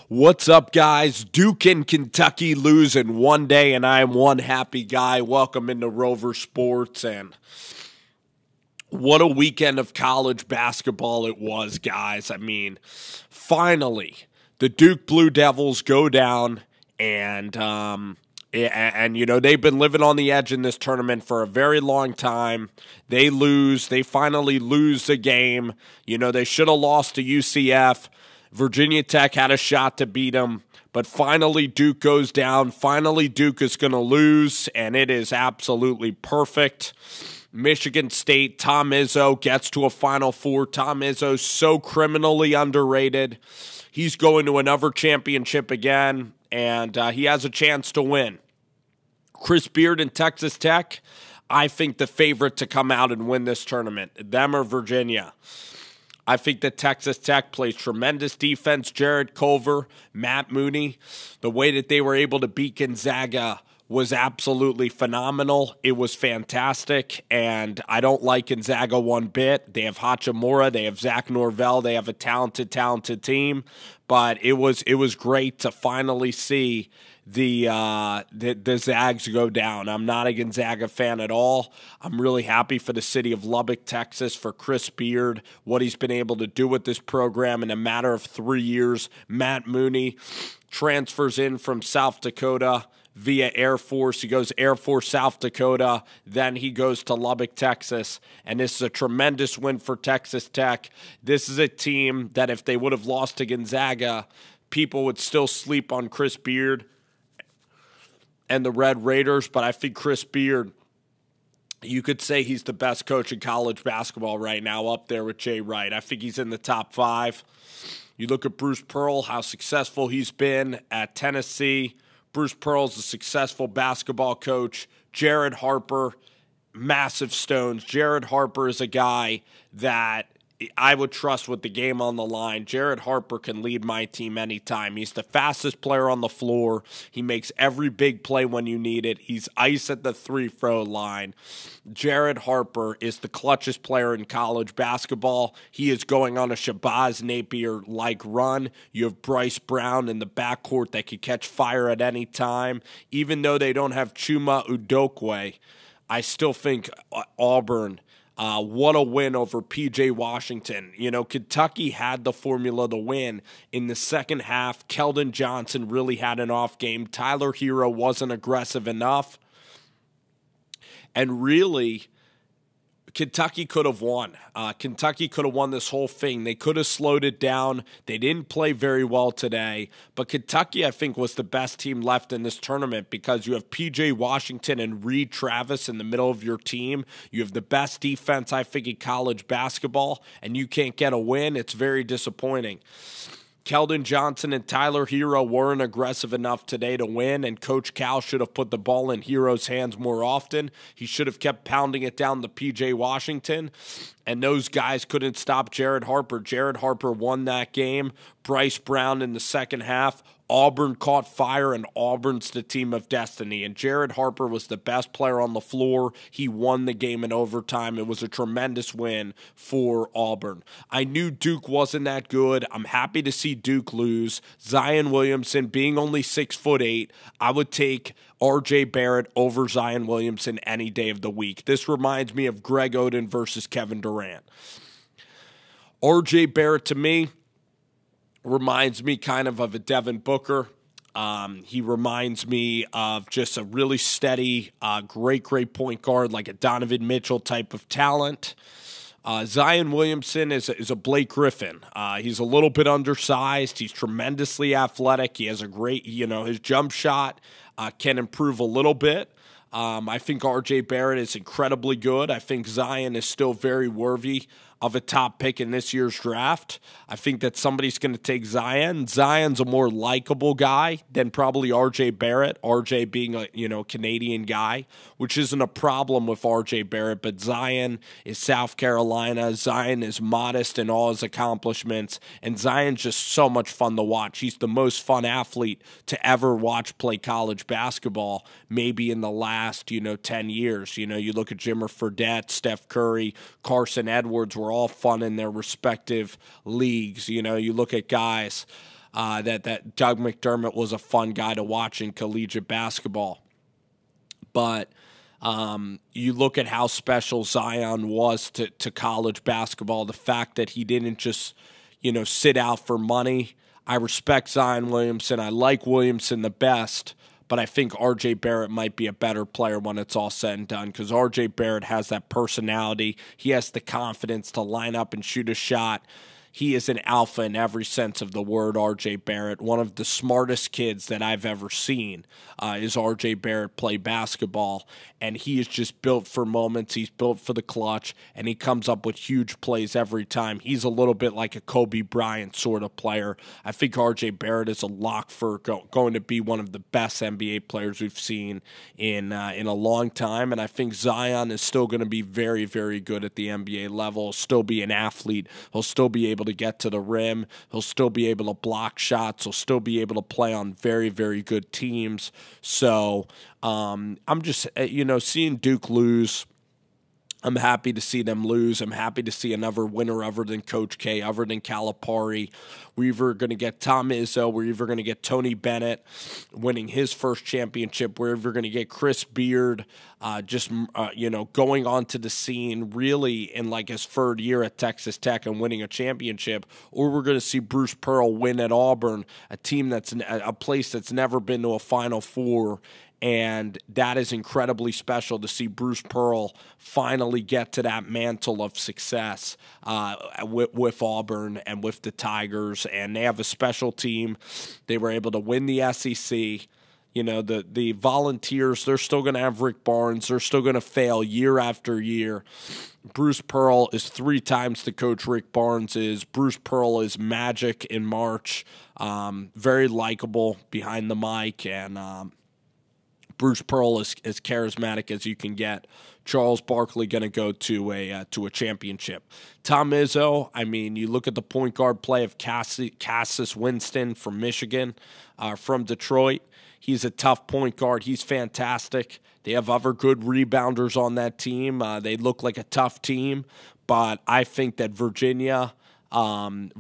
What's up, guys? Duke and Kentucky lose in one day, and I am one happy guy. Welcome into Rover Sports, and what a weekend of college basketball it was, guys. I mean, finally, the Duke Blue Devils go down, and you know, they've been living on the edge in this tournament for a very long time. They lose. They finally lose the game. You know, they should have lost to UCF. Virginia Tech had a shot to beat them, but finally Duke goes down. Finally Duke is going to lose, and it is absolutely perfect. Michigan State, Tom Izzo gets to a Final Four. Tom Izzo, so criminally underrated. He's going to another championship again, and he has a chance to win. Chris Beard and Texas Tech, I think the favorite to come out and win this tournament, them or Virginia. I think that Texas Tech plays tremendous defense. Jared Culver, Matt Mooney, the way that they were able to beat Gonzaga was absolutely phenomenal. It was fantastic, and I don't like Gonzaga one bit. They have Hachimura, they have Zach Norvell, they have a talented team, but it was great to finally see the Zags go down. I'm not a Gonzaga fan at all. I'm really happy for the city of Lubbock, Texas, for Chris Beard, what he's been able to do with this program in a matter of 3 years. Matt Mooney transfers in from South Dakota via Air Force. He goes Air Force, South Dakota. Then he goes to Lubbock, Texas. And this is a tremendous win for Texas Tech. This is a team that if they would have lost to Gonzaga, people would still sleep on Chris Beard and the Red Raiders. But I think Chris Beard, you could say he's the best coach in college basketball right now, up there with Jay Wright. I think he's in the top 5. You look at Bruce Pearl, how successful he's been at Tennessee. Bruce Pearl's a successful basketball coach. Jared Harper, massive stones. Jared Harper is a guy that I would trust with the game on the line. Jared Harper can lead my team anytime. He's the fastest player on the floor. He makes every big play when you need it. He's ice at the free-throw line. Jared Harper is the clutchest player in college basketball. He is going on a Shabazz Napier-like run. You have Bryce Brown in the backcourt that could catch fire at any time. Even though they don't have Chuma Udokwe, I still think Auburn, what a win over P.J. Washington. You know, Kentucky had the formula to win. In the second half, Keldon Johnson really had an off game. Tyler Hero wasn't aggressive enough. And really, Kentucky could have won. Kentucky could have won this whole thing. They could have slowed it down. They didn't play very well today. But Kentucky, I think, was the best team left in this tournament because you have P.J. Washington and Reed Travis in the middle of your team. You have the best defense, I think, in college basketball, and you can't get a win. It's very disappointing. Keldon Johnson and Tyler Hero weren't aggressive enough today to win, and Coach Cal should have put the ball in Hero's hands more often. He should have kept pounding it down to P.J. Washington, and those guys couldn't stop Jared Harper. Jared Harper won that game. Bryce Brown in the second half. Auburn caught fire, and Auburn's the team of destiny. And Jared Harper was the best player on the floor. He won the game in overtime. It was a tremendous win for Auburn. I knew Duke wasn't that good. I'm happy to see Duke lose. Zion Williamson being only 6'8", I would take R.J. Barrett over Zion Williamson any day of the week. This reminds me of Greg Oden versus Kevin Durant. R.J. Barrett, to me, reminds me kind of a Devin Booker. He reminds me of just a really steady, great point guard, like a Donovan Mitchell type of talent. Zion Williamson is a Blake Griffin. He's a little bit undersized. He's tremendously athletic. He has a great, his jump shot can improve a little bit. I think R.J. Barrett is incredibly good. I think Zion is still very worthy of a top pick in this year's draft. I think that somebody's going to take Zion. Zion's a more likable guy than probably R.J. Barrett, R.J. being a Canadian guy, which isn't a problem with R.J. Barrett, but Zion is South Carolina. Zion is modest in all his accomplishments, and Zion's just so much fun to watch. He's the most fun athlete to ever watch play college basketball, maybe in the last, 10 years. You look at Jimmer Fredette, Steph Curry, Carson Edwards were all fun in their respective leagues. You look at guys that Doug McDermott was a fun guy to watch in collegiate basketball. But you look at how special Zion was to college basketball, the fact that he didn't just, sit out for money. I respect Zion Williamson. I like Williamson the best, but I think R.J. Barrett might be a better player when it's all said and done because R.J. Barrett has that personality. He has the confidence to line up and shoot a shot. He is an alpha in every sense of the word, R.J. Barrett. One of the smartest kids that I've ever seen is R.J. Barrett play basketball, and he is just built for moments. He's built for the clutch, and he comes up with huge plays every time. He's a little bit like a Kobe Bryant sort of player. I think R.J. Barrett is a lock for going to be one of the best NBA players we've seen in a long time, and I think Zion is still going to be very, very good at the NBA level. He'll still be an athlete. He'll still be able to get to the rim. He'll still be able to block shots. He'll still be able to play on very, very good teams. So I'm just, seeing Duke lose, I'm happy to see them lose. I'm happy to see another winner other than Coach K, other than Calipari. We're either going to get Tom Izzo. We're either going to get Tony Bennett winning his first championship. We're either going to get Chris Beard going onto the scene really in like his third year at Texas Tech and winning a championship. Or we're going to see Bruce Pearl win at Auburn, a team that's a place that's never been to a Final Four. And that is incredibly special to see Bruce Pearl finally get to that mantle of success with Auburn and with the Tigers. And they have a special team. They were able to win the SEC. The Volunteers, they're still going to have Rick Barnes. They're still going to fail year after year. Bruce Pearl is 3 times the coach Rick Barnes is. Bruce Pearl is magic in March. Very likable behind the mic, and Bruce Pearl is as charismatic as you can get. Charles Barkley going to go to a championship. Tom Izzo, you look at the point guard play of Cassius Winston from Michigan, from Detroit. He's a tough point guard. He's fantastic. They have other good rebounders on that team. They look like a tough team, but I think that Virginia and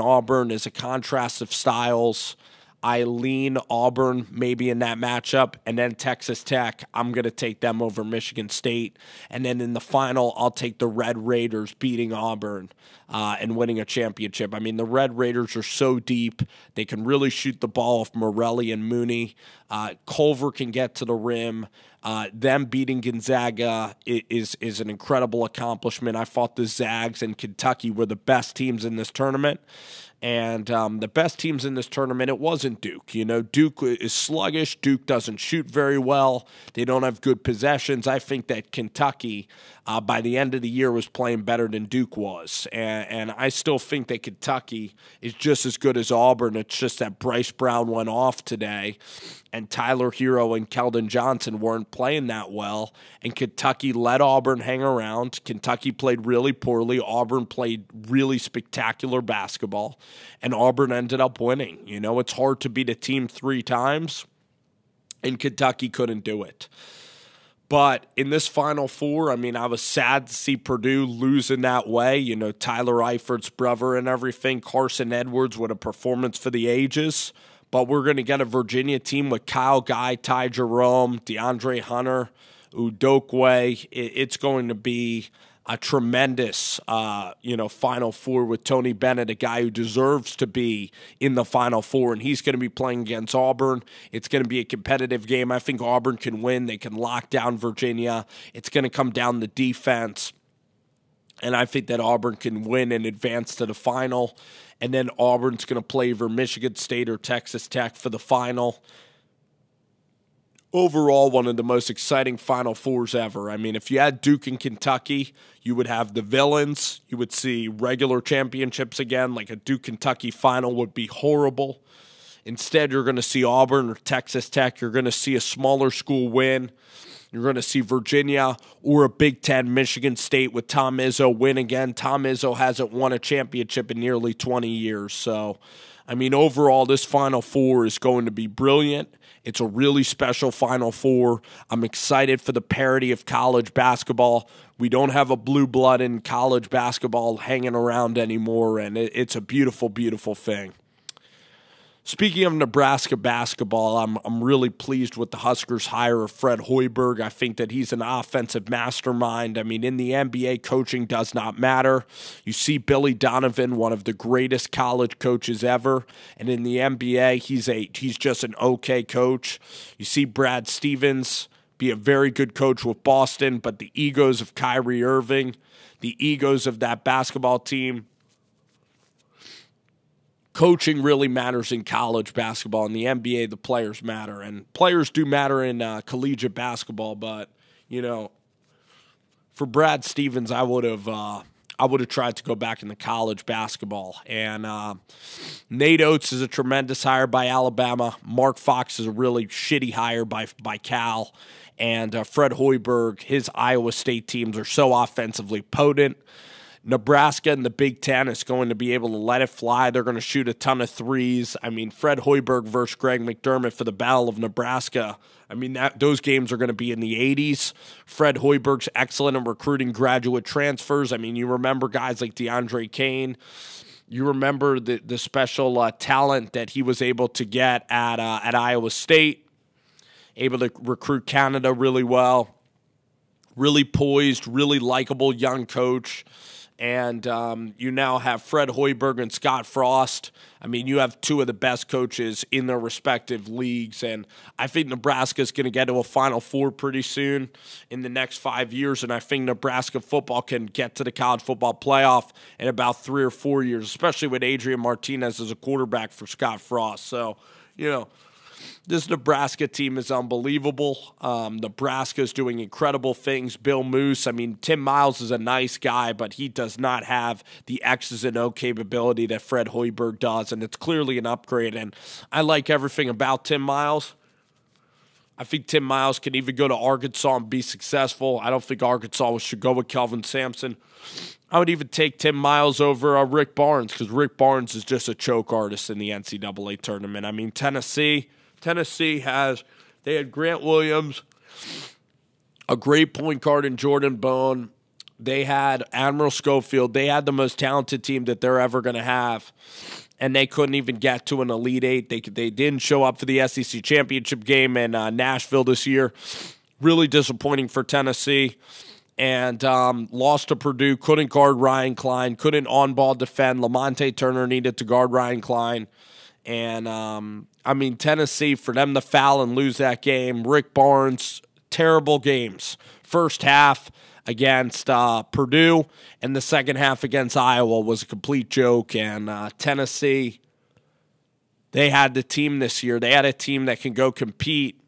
Auburn is a contrast of styles. I lean Auburn maybe in that matchup, and then Texas Tech, I'm going to take them over Michigan State. And then in the final, I'll take the Red Raiders beating Auburn and winning a championship. The Red Raiders are so deep. They can really shoot the ball if Morelli and Mooney. Culver can get to the rim. Them beating Gonzaga is an incredible accomplishment. I thought the Zags and Kentucky were the best teams in this tournament. And the best teams in this tournament, it wasn't Duke. Duke is sluggish. Duke doesn't shoot very well. They don't have good possessions. I think that Kentucky, by the end of the year, was playing better than Duke was. And I still think that Kentucky is just as good as Auburn. It's just that Bryce Brown went off today, and Tyler Hero and Keldon Johnson weren't playing that well. And Kentucky let Auburn hang around. Kentucky played really poorly. Auburn played really spectacular basketball. And Auburn ended up winning. It's hard to beat a team 3 times, and Kentucky couldn't do it. But in this Final Four, I was sad to see Purdue lose in that way. Tyler Eifert's brother and everything. Carson Edwards with a performance for the ages. But we're going to get a Virginia team with Kyle Guy, Ty Jerome, DeAndre Hunter, Udokwe. It's going to be a tremendous, Final Four with Tony Bennett, a guy who deserves to be in the Final Four, and he's going to be playing against Auburn. It's going to be a competitive game. I think Auburn can win. They can lock down Virginia. It's going to come down to defense, and I think that Auburn can win and advance to the final, and then Auburn's going to play either Michigan State or Texas Tech for the final. Overall, one of the most exciting Final Fours ever. If you had Duke and Kentucky, you would have the villains. You would see regular championships again, like a Duke-Kentucky final would be horrible. Instead, you're going to see Auburn or Texas Tech. You're going to see a smaller school win. You're going to see Virginia or a Big Ten Michigan State with Tom Izzo win again. Tom Izzo hasn't won a championship in nearly 20 years. So, overall, this Final Four is going to be brilliant. It's a really special Final Four. I'm excited for the parity of college basketball. We don't have a blue blood in college basketball hanging around anymore, and it's a beautiful, beautiful thing. Speaking of Nebraska basketball, I'm really pleased with the Huskers' hire of Fred Hoiberg. I think that he's an offensive mastermind. I mean, in the NBA, coaching does not matter. You see Billy Donovan, one of the greatest college coaches ever, and in the NBA, he's just an okay coach. You see Brad Stevens be a very good coach with Boston, but the egos of Kyrie Irving, the egos of that basketball team. Coaching really matters in college basketball. In the NBA, the players matter. And players do matter in collegiate basketball. But, for Brad Stevens, I would have tried to go back into college basketball. And Nate Oates is a tremendous hire by Alabama. Mark Fox is a really shitty hire by Cal. And Fred Hoiberg, his Iowa State teams are so offensively potent. Nebraska in the Big Ten is going to be able to let it fly. They're going to shoot a ton of threes. I mean, Fred Hoiberg versus Greg McDermott for the Battle of Nebraska. I mean, those games are going to be in the 80s. Fred Hoiberg's excellent in recruiting graduate transfers. I mean, you remember guys like DeAndre Kane. You remember the special talent that he was able to get at Iowa State. Able to recruit Canada really well. Really poised, really likable young coach. And you now have Fred Hoiberg and Scott Frost. I mean, you have two of the best coaches in their respective leagues. And I think Nebraska is going to get to a Final Four pretty soon in the next 5 years. And I think Nebraska football can get to the college football playoff in about 3 or 4 years, especially with Adrian Martinez as a quarterback for Scott Frost. So, this Nebraska team is unbelievable. Nebraska is doing incredible things. Bill Moose, I mean, Tim Miles is a nice guy, but he does not have the X's and O capability that Fred Hoiberg does, and it's clearly an upgrade. And I like everything about Tim Miles. I think Tim Miles can even go to Arkansas and be successful. I don't think Arkansas should go with Kelvin Sampson. I would even take Tim Miles over Rick Barnes because Rick Barnes is just a choke artist in the NCAA tournament. I mean, Tennessee had Grant Williams, a great point guard in Jordan Bone. They had Admiral Schofield. They had the most talented team that they're ever going to have, and they couldn't even get to an Elite Eight. They didn't show up for the SEC championship game in Nashville this year. Really disappointing for Tennessee. And lost to Purdue, couldn't guard Ryan Klein, couldn't on-ball defend. Lamonte Turner needed to guard Ryan Klein. And, Tennessee, for them to foul and lose that game, Rick Barnes, terrible games. First half against Purdue and the second half against Iowa was a complete joke. And Tennessee, they had the team this year. They had a team that can go compete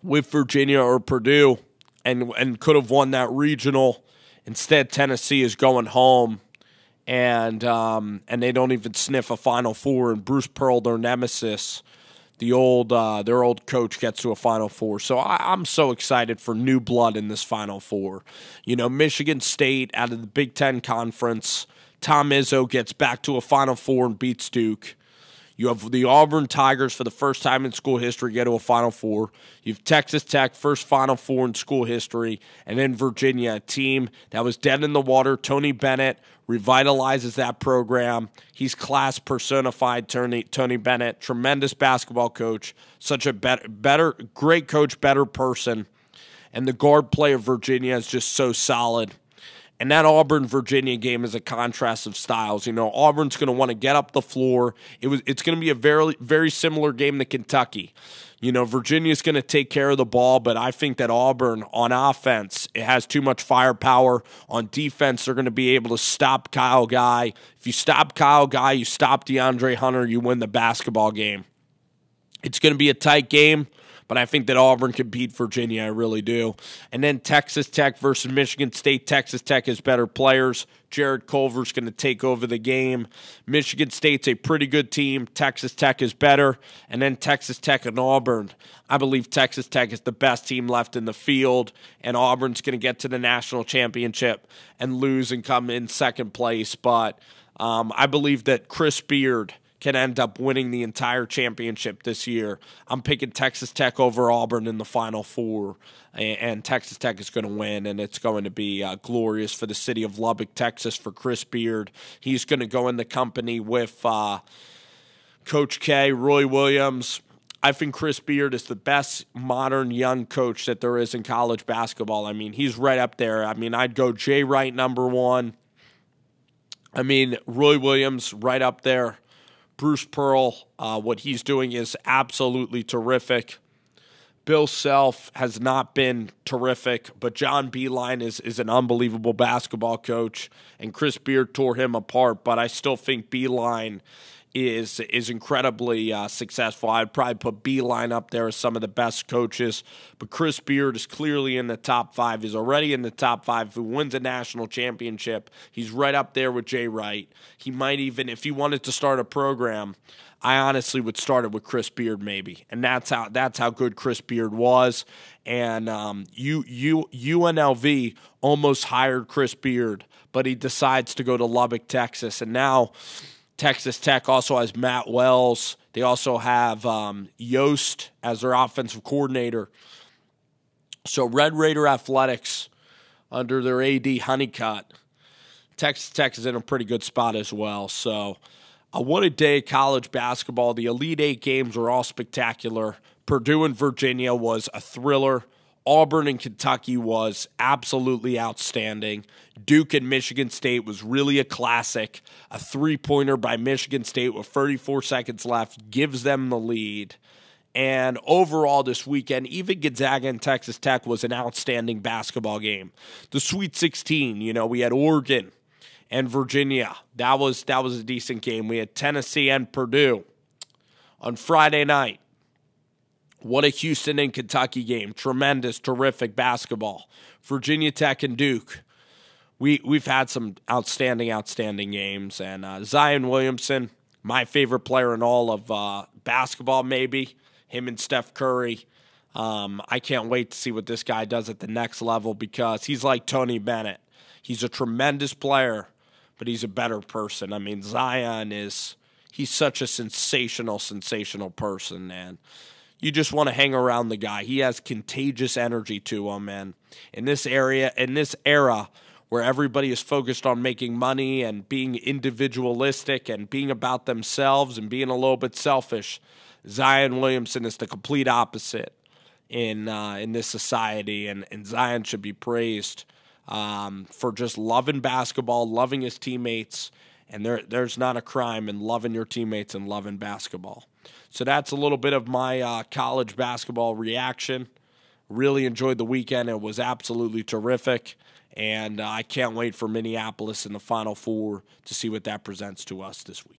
with Virginia or Purdue and could have won that regional. Instead, Tennessee is going home. And they don't even sniff a Final Four. And Bruce Pearl, their nemesis, their old coach, gets to a Final Four. So I'm so excited for new blood in this Final Four. Michigan State out of the Big Ten Conference. Tom Izzo gets back to a Final Four and beats Duke. You have the Auburn Tigers for the first time in school history get to a Final Four. You have Texas Tech, first Final Four in school history. And then Virginia, a team that was dead in the water. Tony Bennett revitalizes that program. He's class personified, Tony Bennett. Tremendous basketball coach. Such a great coach, better person. And the guard play of Virginia is just so solid. And that Auburn-Virginia game is a contrast of styles. Auburn's going to want to get up the floor. It's going to be a very, very similar game to Kentucky. Virginia's going to take care of the ball, but I think that Auburn, on offense, it has too much firepower. On defense, they're going to be able to stop Kyle Guy. If you stop Kyle Guy, you stop DeAndre Hunter, you win the basketball game. It's going to be a tight game. But I think that Auburn can beat Virginia. I really do. And then Texas Tech versus Michigan State. Texas Tech has better players. Jared Culver's going to take over the game. Michigan State's a pretty good team. Texas Tech is better. And then Texas Tech and Auburn. I believe Texas Tech is the best team left in the field. And Auburn's going to get to the national championship and lose and come in second place. But I believe that Chris Beard can end up winning the entire championship this year. I'm picking Texas Tech over Auburn in the Final Four, and Texas Tech is going to win, and it's going to be glorious for the city of Lubbock, Texas, for Chris Beard. He's going to go in the company with Coach K, Roy Williams. I think Chris Beard is the best modern young coach that there is in college basketball. I mean, he's right up there. I mean, I'd go Jay Wright number one. I mean, Roy Williams right up there. Bruce Pearl, what he's doing is absolutely terrific. Bill Self has not been terrific, but John Beilein is an unbelievable basketball coach, and Chris Beard tore him apart, but I still think Beilein is incredibly successful. I'd probably put Beilein up there as some of the best coaches, but Chris Beard is clearly in the top five. He's already in the top five. If he wins a national championship, he's right up there with Jay Wright. He might even, if he wanted to start a program, I honestly would start it with Chris Beard maybe, and that's how good Chris Beard was. And UNLV almost hired Chris Beard, but he decides to go to Lubbock, Texas, and now Texas Tech also has Matt Wells. They also have Yost as their offensive coordinator. So Red Raider Athletics under their AD Honeycutt. Texas Tech is in a pretty good spot as well. So what a day of college basketball. The Elite Eight games were all spectacular. Purdue and Virginia was a thriller. Auburn and Kentucky was absolutely outstanding. Duke and Michigan State was really a classic. A three-pointer by Michigan State with 34 seconds left gives them the lead. And overall this weekend, even Gonzaga and Texas Tech was an outstanding basketball game. The Sweet 16, we had Oregon and Virginia. That was a decent game. We had Tennessee and Purdue on Friday night. What a Houston and Kentucky game. Tremendous, terrific basketball. Virginia Tech and Duke. We've had some outstanding games. And Zion Williamson, my favorite player in all of basketball maybe. Him and Steph Curry. I can't wait to see what this guy does at the next level because he's like Tony Bennett. He's a tremendous player, but he's a better person. I mean, Zion he's such a sensational person, man. You just want to hang around the guy. He has contagious energy to him, and in this era where everybody is focused on making money and being individualistic and being about themselves and being a little bit selfish, Zion Williamson is the complete opposite in this society, and Zion should be praised for just loving basketball, loving his teammates, and there's not a crime in loving your teammates and loving basketball. So that's a little bit of my college basketball reaction. Really enjoyed the weekend. It was absolutely terrific, and I can't wait for Minneapolis in the Final Four to see what that presents to us this week.